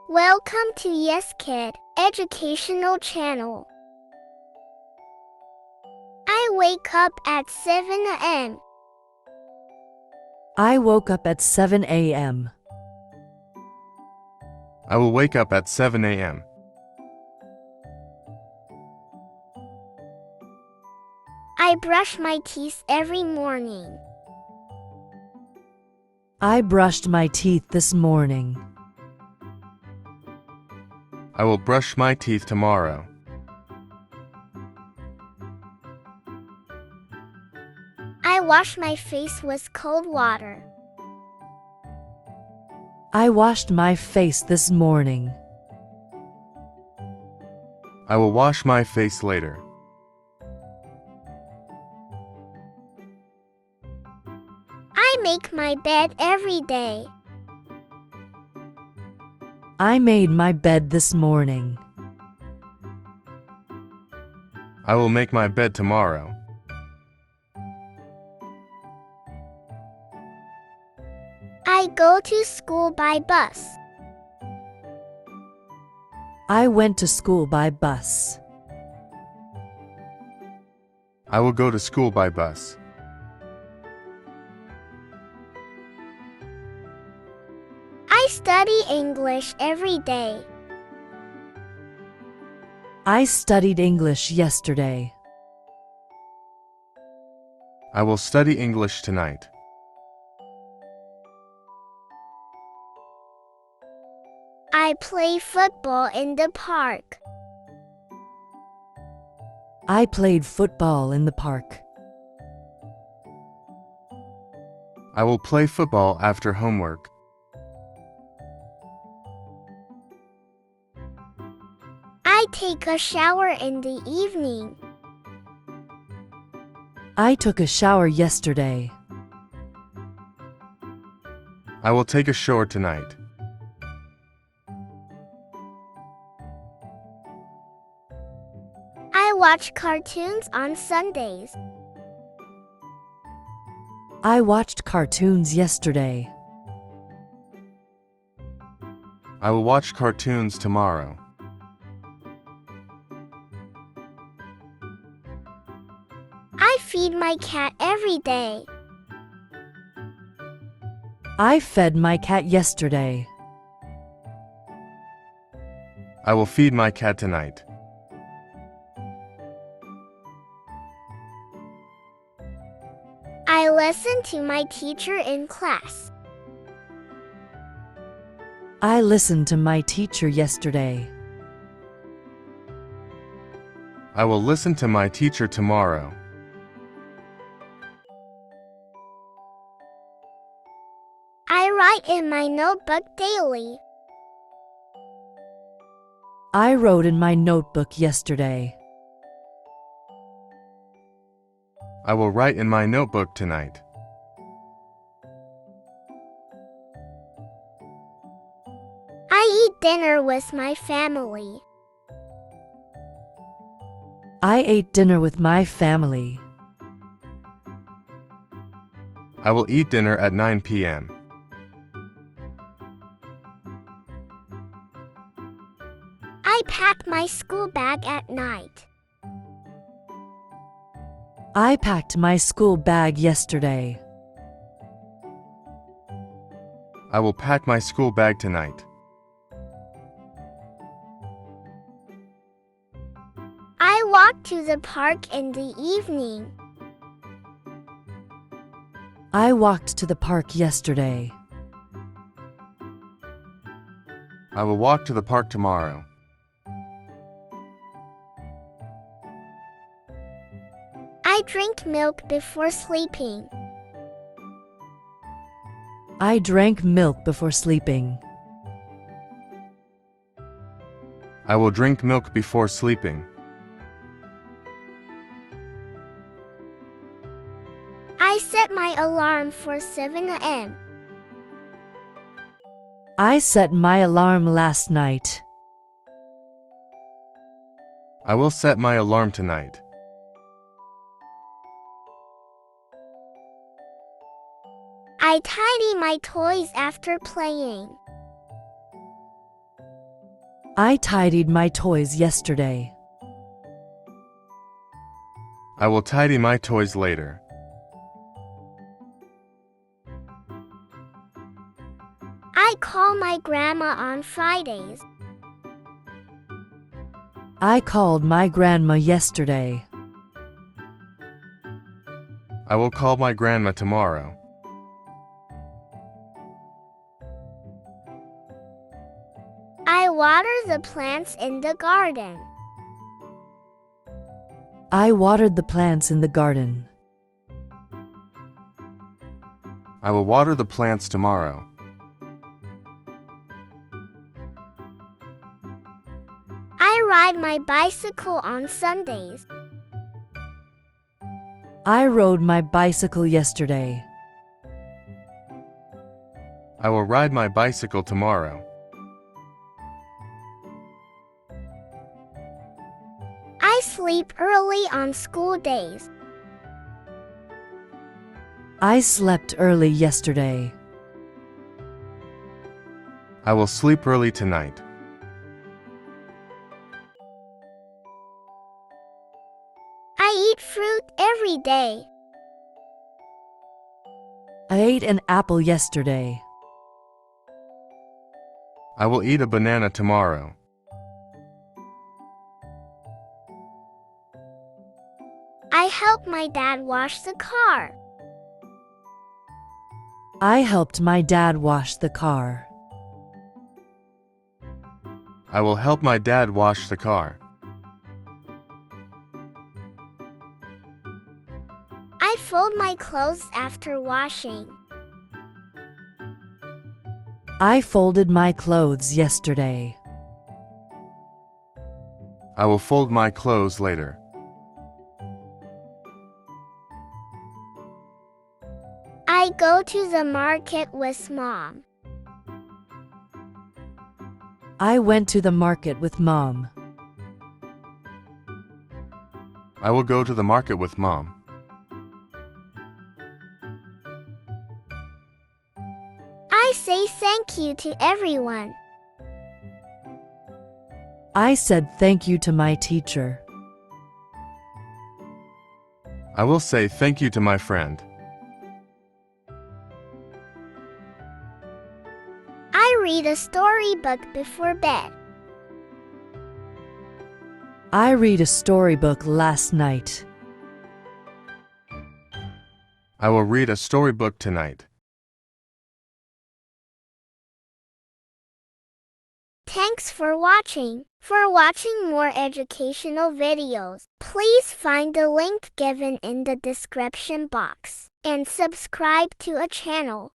Welcome to Yes Kid Educational Channel. I wake up at 7 a.m. I woke up at 7 a.m. I will wake up at 7 a.m. I brush my teeth every morning. I brushed my teeth this morning. I will brush my teeth tomorrow. I wash my face with cold water. I washed my face this morning. I will wash my face later. I make my bed every day. I made my bed this morning. I will make my bed tomorrow. I go to school by bus. I went to school by bus. I will go to school by bus. I study English every day. I studied English yesterday. I will study English tonight. I play football in the park. I played football in the park. I will play football after homework. I take a shower in the evening. I took a shower yesterday. I will take a shower tonight. I watch cartoons on Sundays. I watched cartoons yesterday. I will watch cartoons tomorrow. I feed my cat every day. I fed my cat yesterday. I will feed my cat tonight. I listen to my teacher in class. I listened to my teacher yesterday. I will listen to my teacher tomorrow. I write in my notebook daily. I wrote in my notebook yesterday. I will write in my notebook tonight. I eat dinner with my family. I ate dinner with my family. I will eat dinner at 9 p.m. I pack my school bag at night. I packed my school bag yesterday. I will pack my school bag tonight. I walk to the park in the evening. I walked to the park yesterday. I will walk to the park tomorrow. I drink milk before sleeping. I drank milk before sleeping. I will drink milk before sleeping. I set my alarm for 7 a.m. I set my alarm last night. I will set my alarm tonight. I tidy my toys after playing. I tidied my toys yesterday. I will tidy my toys later. I call my grandma on Fridays. I called my grandma yesterday. I will call my grandma tomorrow. I water the plants in the garden. I watered the plants in the garden. I will water the plants tomorrow. I ride my bicycle on Sundays. I rode my bicycle yesterday. I will ride my bicycle tomorrow. I sleep early on school days. I slept early yesterday. I will sleep early tonight. I eat fruit every day. I ate an apple yesterday. I will eat a banana tomorrow. I help my dad wash the car. I helped my dad wash the car. I will help my dad wash the car. I fold my clothes after washing. I folded my clothes yesterday. I will fold my clothes later. I go to the market with Mom. I went to the market with Mom. I will go to the market with Mom. I say thank you to everyone. I said thank you to my teacher. I will say thank you to my friend. I read a storybook before bed. I read a storybook last night. I will read a storybook tonight. Thanks for watching. For watching more educational videos, please find the link given in the description box and subscribe to a channel.